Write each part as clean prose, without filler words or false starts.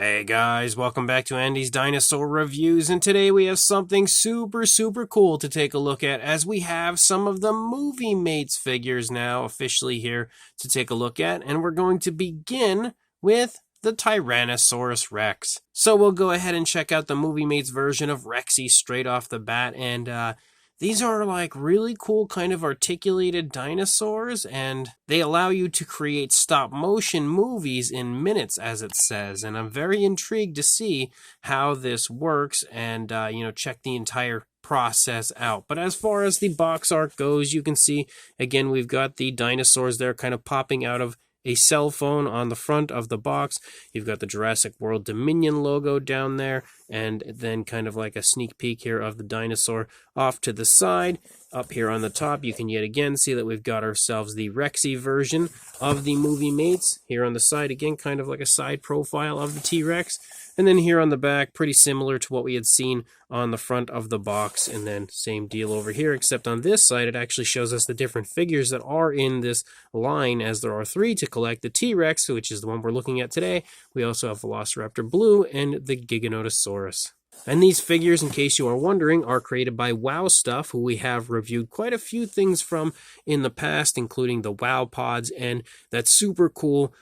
Hey guys, welcome back to Andy's Dinosaur Reviews, and today we have something super cool to take a look at, as we have some of the Movie Mates figures now officially here to take a look at, and we're going to begin with the Tyrannosaurus Rex. So we'll go ahead and check out the Movie Mates version of Rexy straight off the bat, and these are like really cool kind of articulated dinosaurs, and they allow you to create stop motion movies in minutes, as it says. And I'm very intrigued to see how this works and, check the entire process out. But as far as the box art goes, you can see, again, we've got the dinosaurs there kind of popping out of a cell phone on the front of the box. You've got the Jurassic World Dominion logo down there, and then kind of like a sneak peek here of the dinosaur off to the side. Up here on the top, you can yet again see that we've got ourselves the Rexy version of the Movie Mates. Here on the side, again, kind of like a side profile of the T-Rex. And then here on the back, pretty similar to what we had seen on the front of the box. And then same deal over here, except on this side, it actually shows us the different figures that are in this line, as there are 3 to collect. The T-Rex, which is the one we're looking at today. We also have Velociraptor Blue and the Giganotosaurus. And these figures, in case you are wondering, are created by Wow Stuff, who we have reviewed quite a few things from in the past, including the Wow Pods and that super cool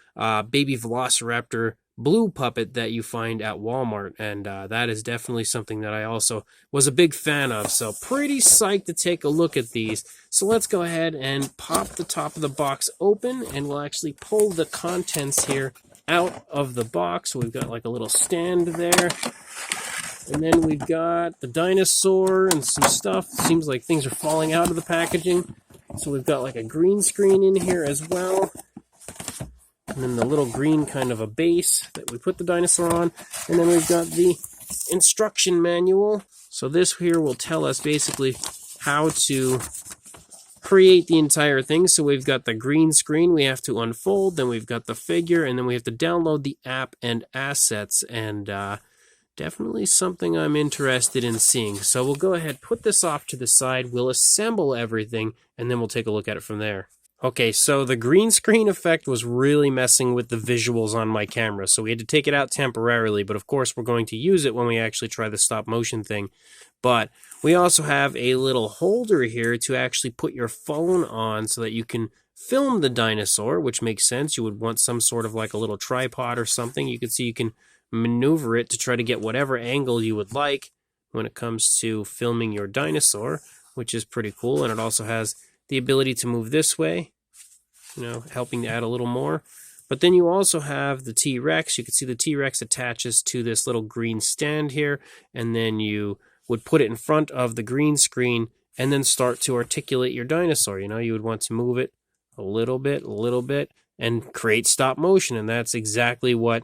baby Velociraptor Blue puppet that you find at Walmart. And that is definitely something that I also was a big fan of. So pretty psyched to take a look at these. So let's go ahead and pop the top of the box open, and we'll actually pull the contents here out of the box. So we've got like a little stand there. And then we've got the dinosaur and some stuff. Seems like things are falling out of the packaging. So we've got like a green screen in here as well. And then the little green kind of a base that we put the dinosaur on. And then we've got the instruction manual. So this here will tell us basically how to create the entire thing. So we've got the green screen we have to unfold. Then we've got the figure. And then we have to download the app and assets. And definitely something I'm interested in seeing. So we'll go ahead, put this off to the side, we'll assemble everything, and then we'll take a look at it from there. Okay, so the green screen effect was really messing with the visuals on my camera, so we had to take it out temporarily, but of course we're going to use it when we actually try the stop motion thing. But we also have a little holder here to actually put your phone on so that you can film the dinosaur, which makes sense. You would want some sort of like a little tripod or something. You can see you can maneuver it to try to get whatever angle you would like when it comes to filming your dinosaur, which is pretty cool. And it also has the ability to move this way, helping to add a little more. But then you also have the T-Rex. You can see the T-Rex attaches to this little green stand here, and then you would put it in front of the green screen and then start to articulate your dinosaur. You would want to move it a little bit, and create stop motion, and that's exactly what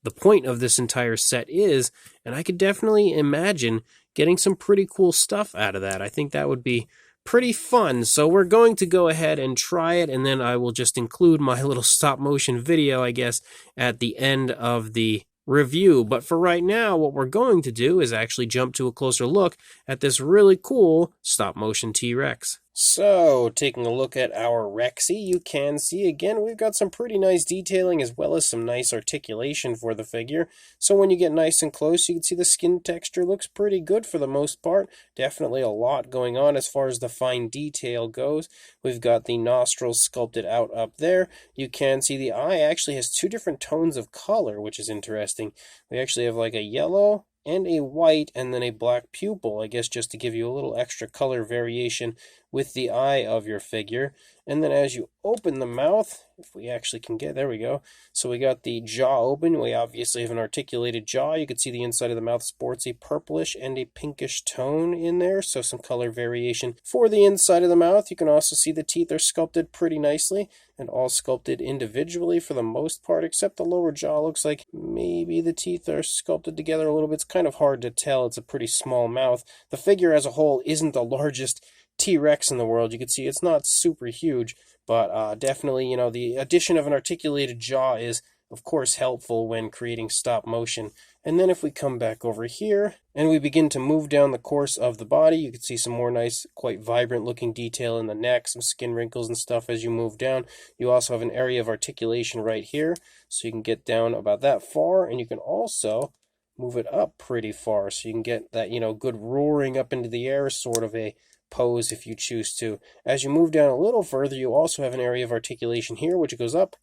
the point of this entire set is, and I could definitely imagine getting some pretty cool stuff out of that. I think that would be pretty fun. So we're going to go ahead and try it, and then I will just include my little stop motion video, I guess, at the end of the review. But for right now, what we're going to do is actually jump to a closer look at this really cool stop motion T-Rex. So, taking a look at our Rexy, you can see again we've got some pretty nice detailing as well as some nice articulation for the figure. So when you get nice and close, you can see the skin texture looks pretty good for the most part. Definitely a lot going on as far as the fine detail goes. We've got the nostrils sculpted out up there. You can see the eye actually has 2 different tones of color, which is interesting. We actually have like a yellow and a white, and then a black pupil, I guess just to give you a little extra color variation with the eye of your figure. And then as you open the mouth, if we actually can get, there we go. So we got the jaw open. We obviously have an articulated jaw. You can see the inside of the mouth sports a purplish and a pinkish tone in there, so some color variation for the inside of the mouth. You can also see the teeth are sculpted pretty nicely, and all sculpted individually for the most part, except the lower jaw looks like maybe the teeth are sculpted together a little bit. It's kind of hard to tell. It's a pretty small mouth. The figure as a whole isn't the largest T-Rex in the world. You can see it's not super huge, but definitely, the addition of an articulated jaw is of course, helpful when creating stop motion. And then if we come back over here and we begin to move down the course of the body, you can see some more nice, quite vibrant looking detail in the neck, some skin wrinkles and stuff as you move down. You also have an area of articulation right here, so you can get down about that far, and you can also move it up pretty far, so you can get that, good roaring up into the air sort of a pose if you choose to. As you move down a little further, you also have an area of articulation here, which goes up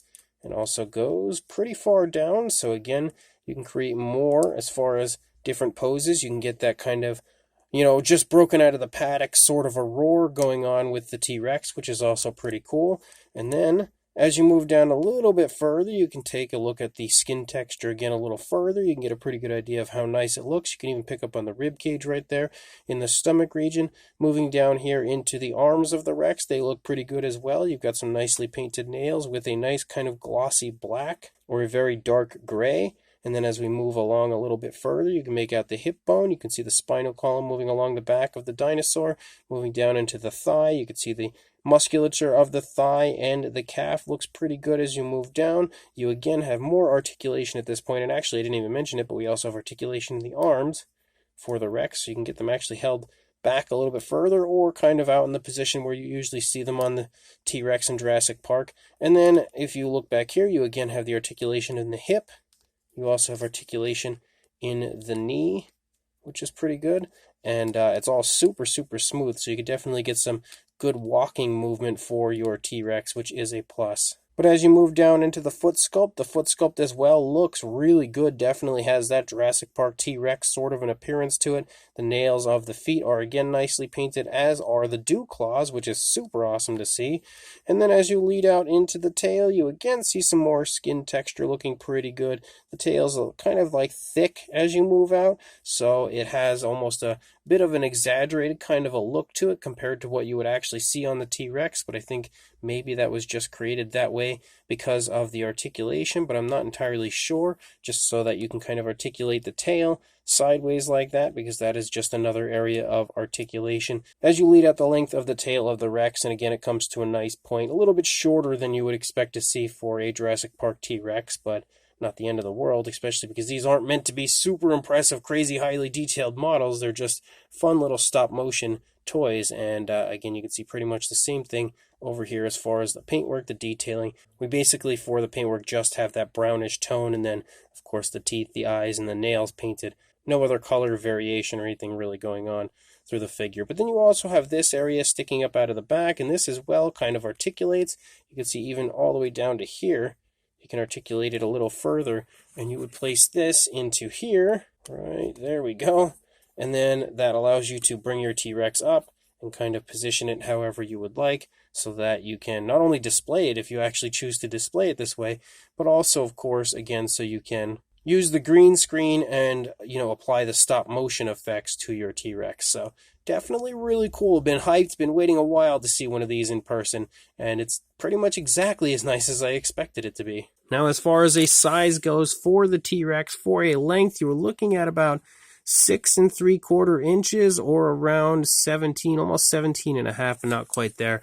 and also goes pretty far down. So again, you can create more as far as different poses. You can get that kind of, just broken out of the paddock sort of a roar going on with the T-Rex, which is also pretty cool. And then as you move down a little bit further, you can take a look at the skin texture again a little further. You can get a pretty good idea of how nice it looks. You can even pick up on the rib cage right there in the stomach region. Moving down here into the arms of the Rex, they look pretty good as well. You've got some nicely painted nails with a nice kind of glossy black or a very dark gray. And then as we move along a little bit further, you can make out the hip bone. You can see the spinal column moving along the back of the dinosaur. Moving down into the thigh, you can see the musculature of the thigh and the calf looks pretty good as you move down. You again have more articulation at this point, and actually I didn't even mention it, but we also have articulation in the arms for the Rex, so you can get them actually held back a little bit further or kind of out in the position where you usually see them on the T-Rex in Jurassic Park. And then if you look back here, you again have the articulation in the hip. You also have articulation in the knee, which is pretty good. And it's all super, super smooth, so you could definitely get some good walking movement for your T-Rex, which is a plus. But as you move down into the foot sculpt as well looks really good. Definitely has that Jurassic Park T-Rex sort of an appearance to it. The nails of the feet are again nicely painted, as are the dew claws, which is super awesome to see. And then as you lead out into the tail, you again see some more skin texture looking pretty good. The tail's kind of like thick as you move out, so it has almost a bit of an exaggerated kind of a look to it compared to what you would actually see on the T-Rex, but I think maybe that was just created that way because of the articulation, but I'm not entirely sure, just so that you can kind of articulate the tail sideways like that, because that is just another area of articulation. As you lead out the length of the tail of the Rex, and again it comes to a nice point, a little bit shorter than you would expect to see for a Jurassic Park T-Rex, but not the end of the world, especially because these aren't meant to be super impressive, crazy, highly detailed models. They're just fun little stop motion toys. And again, you can see pretty much the same thing over here as far as the paintwork, the detailing. We basically, for the paintwork, just have that brownish tone, and then, of course, the teeth, the eyes, and the nails painted. No other color variation or anything really going on through the figure. But then you also have this area sticking up out of the back, and this as well kind of articulates. You can see even all the way down to here. You can articulate it a little further, and you would place this into here. Right, there we go. And then that allows you to bring your T-Rex up and kind of position it however you would like, so that you can not only display it if you actually choose to display it this way, but also, of course, again, so you can use the green screen and, apply the stop motion effects to your T-Rex. So definitely really cool. Been hyped, been waiting a while to see one of these in person, and it's pretty much exactly as nice as I expected it to be. Now, as far as a size goes for the T-Rex, for a length, you're looking at about 6 3/4 inches, or around 17, almost 17 and a half, and not quite there,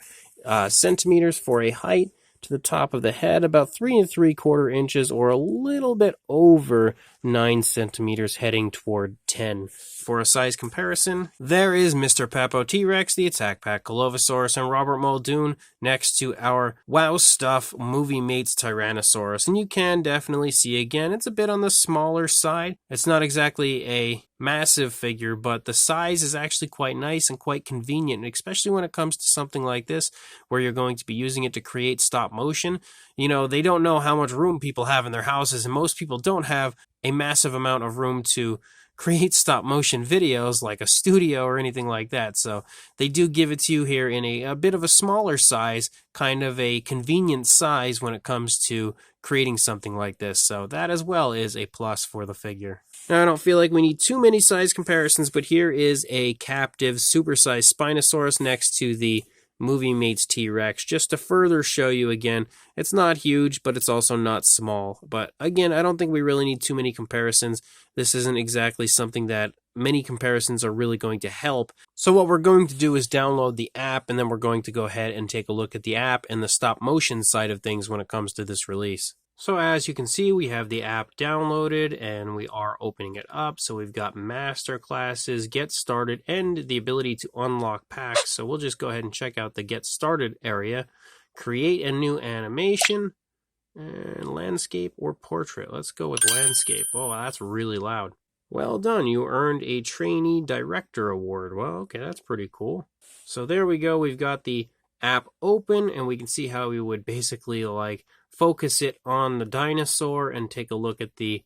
centimeters for a height. To the top of the head, about 3 3/4 inches, or a little bit over 9 centimeters, heading toward 10. For a size comparison, there is Mr. Papo T-Rex, the Attack Pack Colovosaurus, and Robert Muldoon next to our Wow Stuff Movie Mates Tyrannosaurus. And you can definitely see again, it's a bit on the smaller side. It's not exactly a massive figure, but the size is actually quite nice and quite convenient, especially when it comes to something like this, where you're going to be using it to create stop motion. They don't know how much room people have in their houses, and most people don't have a massive amount of room to create stop motion videos like a studio or anything like that. So they do give it to you here in a bit of a smaller size, kind of a convenient size when it comes to creating something like this. So that as well is a plus for the figure. Now, I don't feel like we need too many size comparisons, but here is a captive supersized Spinosaurus next to the Movie Mates T-Rex, just to further show you again, it's not huge, but it's also not small. But again, I don't think we really need too many comparisons. This isn't exactly something that many comparisons are really going to help. So what we're going to do is download the app, and then we're going to go ahead and take a look at the app and the stop motion side of things when it comes to this release. So as you can see, we have the app downloaded and we are opening it up. So we've got master classes, get started, and the ability to unlock packs. So we'll just go ahead and check out the get started area. Create a new animation, and landscape or portrait. Let's go with landscape. Oh, that's really loud. Well done, you earned a trainee director award. Well, okay, that's pretty cool. So there we go, we've got the app open and we can see how we would basically like focus it on the dinosaur and take a look at the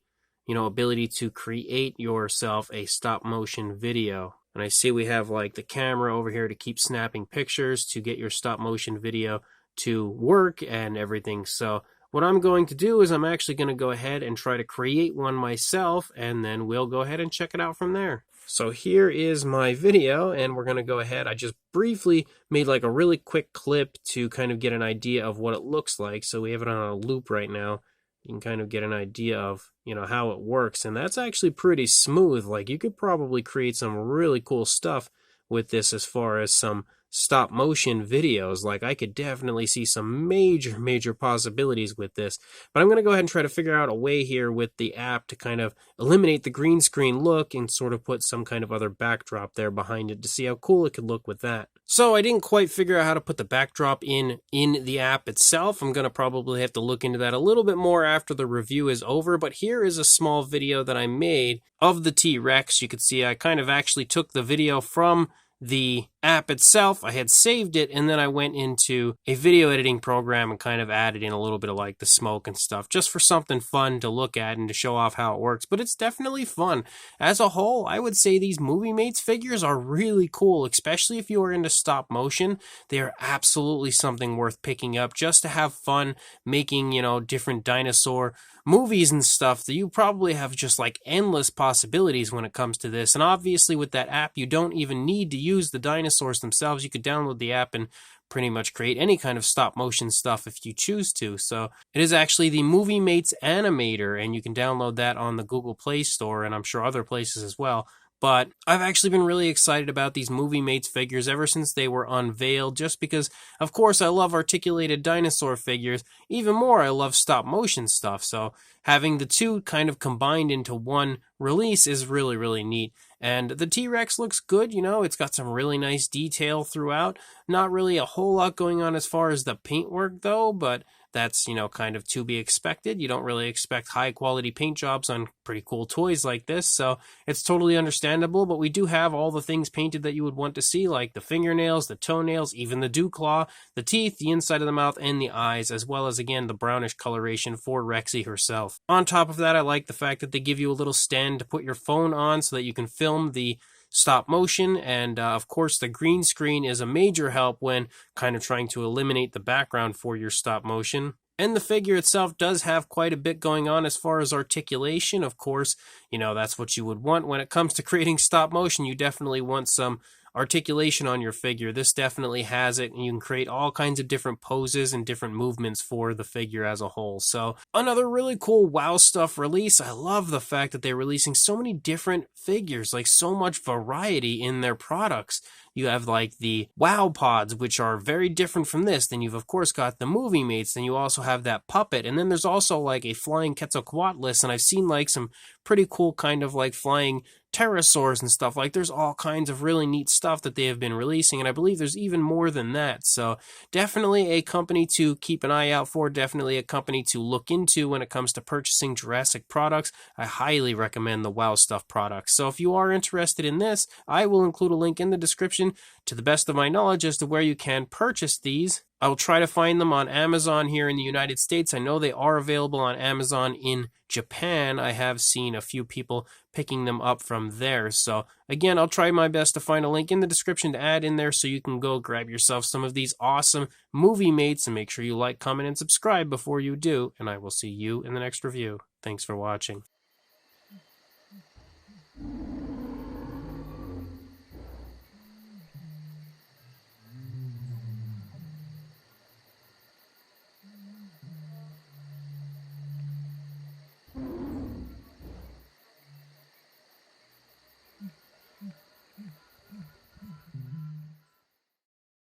ability to create yourself a stop motion video. And I see we have like the camera over here to keep snapping pictures to get your stop motion video to work and everything. So what I'm going to do is I'm actually going to go ahead and try to create one myself, and then we'll go ahead and check it out from there. So here is my video, and we're going to go ahead. I just briefly made like a really quick clip to kind of get an idea of what it looks like. So we have it on a loop right now. You can kind of get an idea of, how it works. And that's actually pretty smooth. Like you could probably create some really cool stuff with this as far as some stop motion videos. Like I could definitely see some major possibilities with this, but I'm going to go ahead and try to figure out a way here with the app to kind of eliminate the green screen look and sort of put some kind of other backdrop there behind it to see how cool it could look with that. So I didn't quite figure out how to put the backdrop in the app itself. I'm going to probably have to look into that a little bit more after the review is over, but here is a small video that I made of the T-Rex. You can see I kind of actually took the video from the app itself. I had saved it, and then I went into a video editing program and kind of added in a little bit of like the smoke and stuff just for something fun to look at and to show off how it works. But it's definitely fun. As a whole, I would say these Movie Mates figures are really cool, especially if you are into stop motion. They are absolutely something worth picking up just to have fun making, different dinosaur movies and stuff. That you probably have just like endless possibilities when it comes to this. And obviously with that app, you don't even need to use the dinosaurs themselves. You could download the app and pretty much create any kind of stop motion stuff if you choose to. So it is actually the Movie Mates Animator, and you can download that on the Google Play Store, and I'm sure other places as well. But I've actually been really excited about these Movie Mates figures ever since they were unveiled, just because, of course, I love articulated dinosaur figures. Even more, I love stop motion stuff. So having the two kind of combined into one release is really neat. And the T-Rex looks good, it's got some really nice detail throughout. Not really a whole lot going on as far as the paintwork though, but that's, kind of to be expected. You don't really expect high quality paint jobs on pretty cool toys like this, so it's totally understandable, but we do have all the things painted that you would want to see, like the fingernails, the toenails, even the dew claw, the teeth, the inside of the mouth, and the eyes, as well as, again, the brownish coloration for Rexy herself. On top of that, I like the fact that they give you a little stand to put your phone on so that you can film the stop motion, and of course the green screen is a major help when kind of trying to eliminate the background for your stop motion. And the figure itself does have quite a bit going on as far as articulation. Of course, that's what you would want when it comes to creating stop motion. You definitely want some articulation on your figure. This definitely has it, and you can create all kinds of different poses and different movements for the figure as a whole. So another really cool wow stuff release. I love the fact that they're releasing so many different figures, like so much variety in their products. You have like the Wow Pods, which are very different from this. Then you've of course got the Movie Mates. Then you also have that puppet. And then there's also like a flying Quetzalcoatlus. And I've seen like some pretty cool kind of like flying pterosaurs and stuff. Like there's all kinds of really neat stuff that they have been releasing, and I believe there's even more than that. So definitely a company to keep an eye out for, definitely a company to look into when it comes to purchasing Jurassic products. I highly recommend the Wow Stuff products. So if you are interested in this, I will include a link in the description to the best of my knowledge as to where you can purchase these. I will try to find them on Amazon here in the United States. I know they are available on Amazon in Japan. I have seen a few people picking them up from there. So again, I'll try my best to find a link in the description to add in there so you can go grab yourself some of these awesome Movie Mates, and make sure you like, comment, and subscribe before you do. And I will see you in the next review. Thanks for watching.